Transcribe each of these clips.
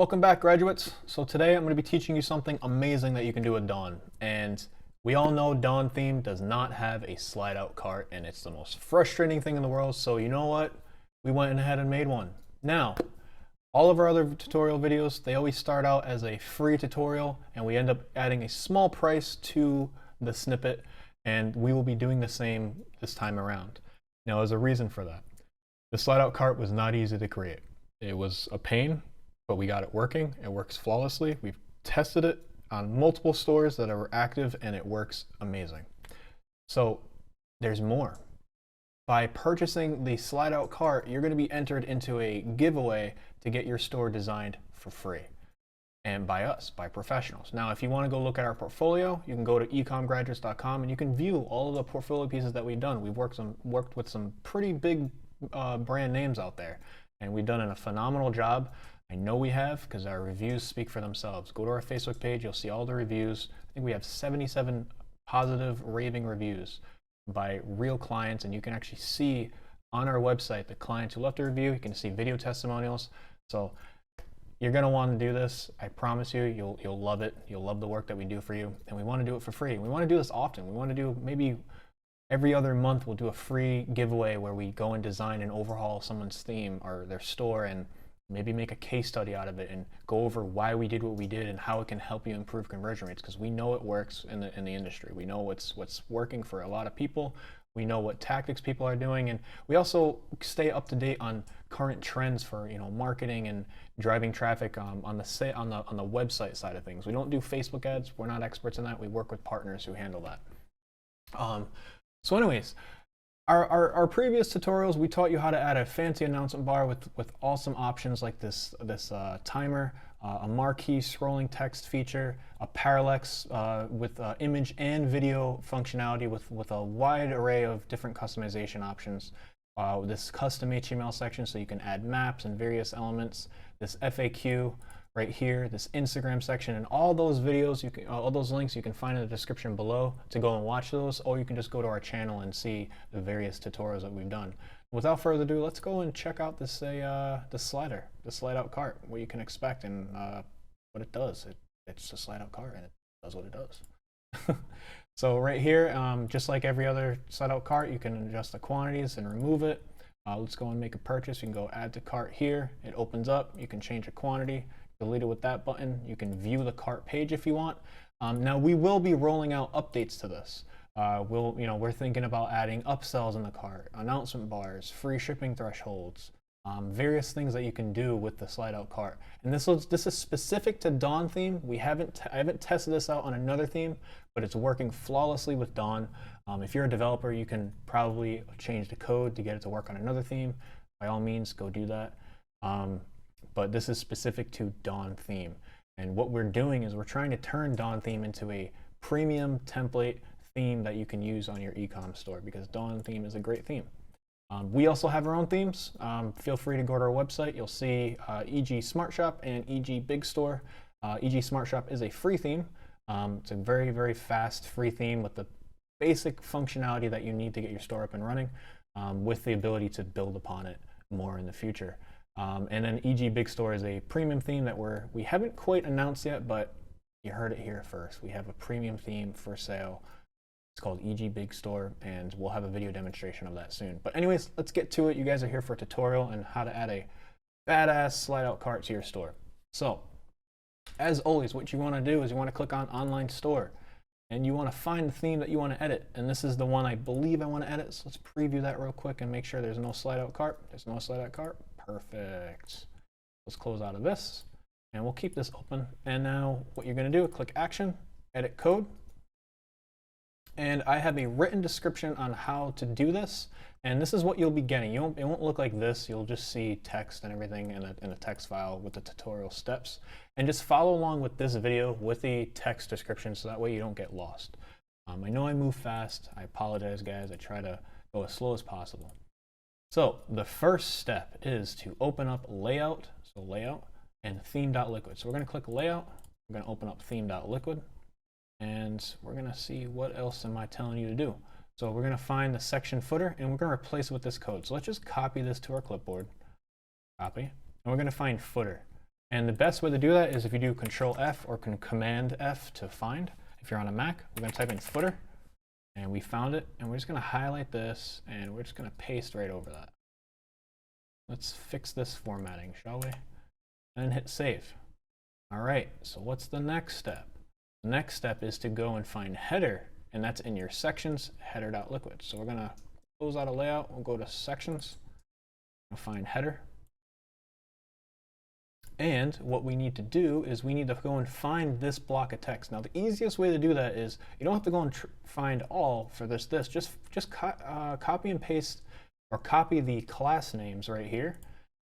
Welcome back, graduates. So today I'm going to be teaching you something amazing that you can do with Dawn. And we all know Dawn Theme does not have a slide out cart, and it's the most frustrating thing in the world. So you know what? We went ahead and made one. Now, all of our other tutorial videos, they always start out as a free tutorial, and we end up adding a small price to the snippet, and we will be doing the same this time around. Now, there's a reason for that. The slide out cart was not easy to create. It was a pain, but we got it working. It works flawlessly. We've tested it on multiple stores that are active, and it works amazing. So there's more. By purchasing the slide out cart, you're going to be entered into a giveaway to get your store designed for free, and by us, by professionals. Now, if you want to go look at our portfolio, you can go to ecomgraduates.com and you can view all of the portfolio pieces that we've done. We've worked with some pretty big brand names out there, and we've done a phenomenal job. I know we have, because our reviews speak for themselves. Go to our Facebook page, you'll see all the reviews. I think we have 77 positive raving reviews by real clients, and you can actually see on our website the clients who left a review. You can see video testimonials. So you're going to want to do this. I promise you, you'll love it. You'll love the work that we do for you, and we want to do it for free. We want to do this often. We want to do maybe every other month we'll do a free giveaway where we go and design and overhaul someone's theme or their store, and maybe make a case study out of it and go over why we did what we did and how it can help you improve conversion rates, because we know it works in the industry. We know what's working for a lot of people. We know what tactics people are doing, and we also stay up to date on current trends for marketing and driving traffic on the website side of things. We don't do Facebook ads. We're not experts in that. We work with partners who handle that. So anyways, Our previous tutorials, we taught you how to add a fancy announcement bar with awesome options like this timer, a marquee scrolling text feature, a parallax with image and video functionality with a wide array of different customization options. This custom HTML section so you can add maps and various elements, this FAQ right here, this Instagram section, and all those videos, all those links you can find in the description below to go and watch those, or you can just go to our channel and see the various tutorials that we've done. Without further ado, let's go and check out this the slide out cart, what you can expect and what it does. It's a slide out cart, and it does what it does. So right here, just like every other slide out cart, you can adjust the quantities and remove it. Let's go and make a purchase. You can go add to cart here. It opens up. You can change a quantity. Delete it with that button. You can view the cart page if you want. Now we will be rolling out updates to this. We're thinking about adding upsells in the cart, announcement bars, free shipping thresholds, various things that you can do with the slide out cart. And this is specific to Dawn theme. I haven't tested this out on another theme, but it's working flawlessly with Dawn. If you're a developer, you can probably change the code to get it to work on another theme. By all means, go do that. But this is specific to Dawn theme. And what we're doing is we're trying to turn Dawn theme into a premium template theme that you can use on your ecom store, because Dawn theme is a great theme. We also have our own themes. Feel free to go to our website. You'll see EG Smart Shop and EG Big Store. EG Smart Shop is a free theme. It's a very, very fast free theme with the basic functionality that you need to get your store up and running, with the ability to build upon it more in the future. And then EG Big Store is a premium theme that we haven't quite announced yet, but you heard it here first. We have a premium theme for sale. It's called EG Big Store, and we'll have a video demonstration of that soon. But anyways, let's get to it. You guys are here for a tutorial on how to add a badass slide out cart to your store. So as always, what you want to do is you want to click on Online Store, and you want to find the theme that you want to edit. And this is the one I believe I want to edit. So let's preview that real quick and make sure there's no slide out cart. There's no slide out cart. Perfect. Let's close out of this, and we'll keep this open. And now what you're going to do is click Action, Edit Code. And I have a written description on how to do this. And this is what you'll be getting. It won't look like this. You'll just see text and everything in a text file with the tutorial steps. And just follow along with this video with the text description, so that way you don't get lost. I know I move fast. I apologize, guys. I try to go as slow as possible. So the first step is to open up Layout, so Layout, and Theme.liquid. So we're going to click Layout. We're going to open up Theme.liquid, and we're going to see what else am I telling you to do. So we're going to find the section footer, and we're going to replace it with this code. So let's just copy this to our clipboard. Copy. And we're going to find footer. And the best way to do that is if you do Control F or Command F to find. If you're on a Mac, we're going to type in footer, and we found it, and we're just going to highlight this, and we're just going to paste right over that. Let's fix this formatting, shall we? And hit save. All right, so what's the next step? The next step is to go and find header, and that's in your sections, header.liquid. So we're going to close out a layout. We'll go to sections, we'll find header. And what we need to do is we need to go and find this block of text. Now, the easiest way to do that is you don't have to go and find all for this. Just copy and paste, or copy the class names right here.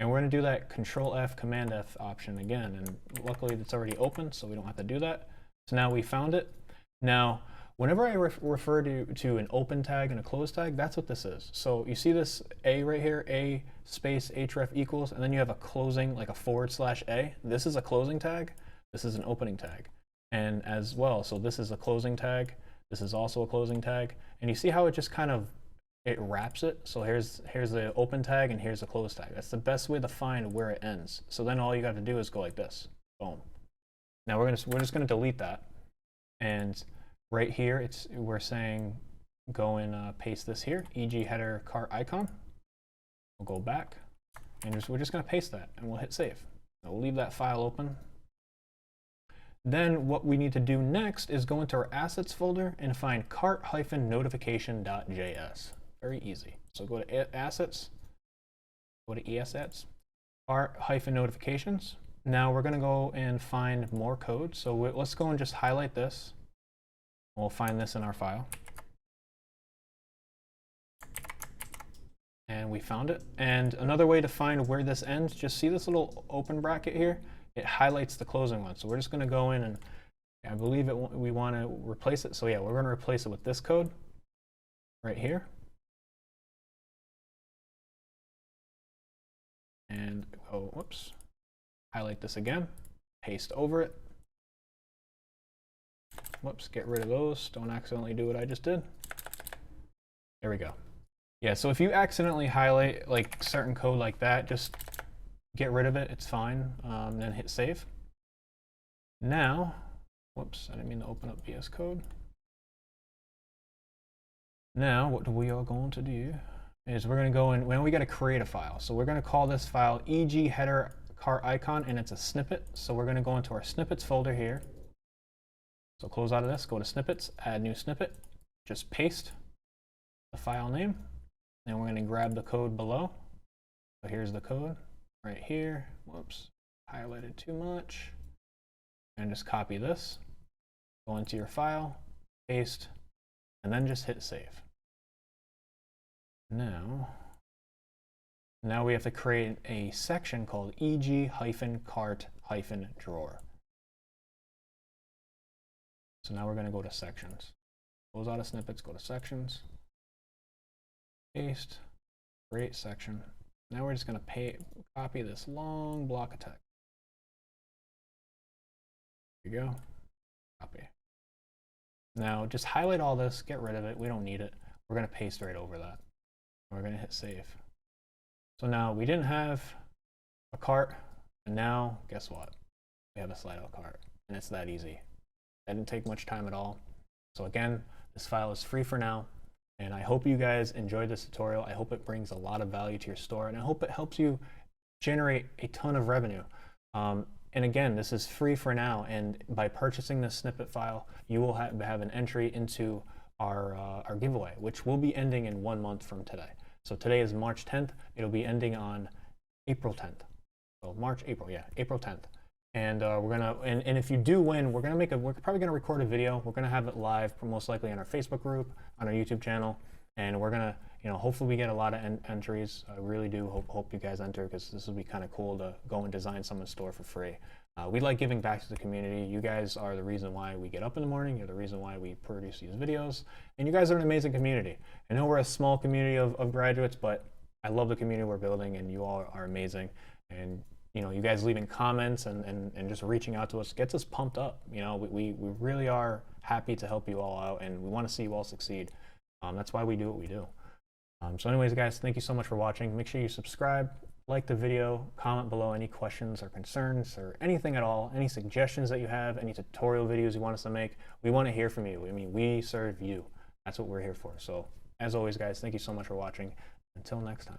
And we're going to do that Control F, Command F option again. And luckily it's already open, so we don't have to do that. So now we found it. Now, whenever I refer to an open tag and a close tag, that's what this is. So you see this A right here, A space href equals, and then you have a closing, like a /A. This is a closing tag. This is an opening tag. And as well, so this is a closing tag. This is also a closing tag. And you see how it just kind of, it wraps it. So here's the open tag and here's the close tag. That's the best way to find where it ends. So then all you got to do is go like this. Boom. Now we're just gonna delete that. And right here, we're saying go and paste this here, e.g. header cart icon. We'll go back, and we're just going to paste that, and we'll hit save. Now we'll leave that file open. Then what we need to do next is go into our assets folder and find cart-notification.js. Very easy. So go to assets, go to eassets, cart-notifications. Now we're going to go and find more code. So let's go and just highlight this. We'll find this in our file. And we found it. And another way to find where this ends, just see this little open bracket here? It highlights the closing one. So we're just going to go in and I believe we want to replace it. So yeah, we're going to replace it with this code right here. And go, whoops, highlight this again, paste over it. Whoops, get rid of those. Don't accidentally do what I just did. There we go. Yeah, so if you accidentally highlight like certain code like that, just get rid of it. It's fine. Then hit save. Now, whoops, I didn't mean to open up VS Code. Now, what we are going to do is we're going to go in, well, we got to create a file. So we're going to call this file e.g. header cart icon, and it's a snippet. So we're going to go into our snippets folder here. So close out of this, go to snippets, add new snippet, just paste the file name. Then we're going to grab the code below. So here's the code right here. Whoops, highlighted too much. And just copy this, go into your file, paste, and then just hit save. Now we have to create a section called eg-cart-drawer. So now we're going to go to sections. Close out of snippets, go to sections, paste, create section. Now we're just going to copy this long block of text. There you go, copy. Now just highlight all this, get rid of it, we don't need it. We're going to paste right over that. We're going to hit save. So now we didn't have a cart, and now guess what? We have a slide out cart, and it's that easy. That didn't take much time at all. So again, this file is free for now, and I hope you guys enjoyed this tutorial. I hope it brings a lot of value to your store, and I hope it helps you generate a ton of revenue. And again, this is free for now, and by purchasing this snippet file, you will have an entry into our giveaway, which will be ending in 1 month from today. So today is March 10th. It'll be ending on April 10th. So April 10th. And and if you do win, we're probably gonna record a video. We're gonna have it live, most likely on our Facebook group, on our YouTube channel, and we're gonna, hopefully we get a lot of entries. I really do hope you guys enter, because this will be kind of cool to go and design someone's store for free. We like giving back to the community. You guys are the reason why we get up in the morning. You're the reason why we produce these videos, and you guys are an amazing community. I know we're a small community of graduates, but I love the community we're building, and you all are amazing. And you guys leaving comments and just reaching out to us gets us pumped up. We really are happy to help you all out, and we want to see you all succeed. That's why we do what we do. So anyways, guys, thank you so much for watching. Make sure you subscribe, like the video, comment below any questions or concerns or anything at all, any suggestions that you have, any tutorial videos you want us to make. We want to hear from you. I mean, we serve you. That's what we're here for. So as always, guys, thank you so much for watching. Until next time.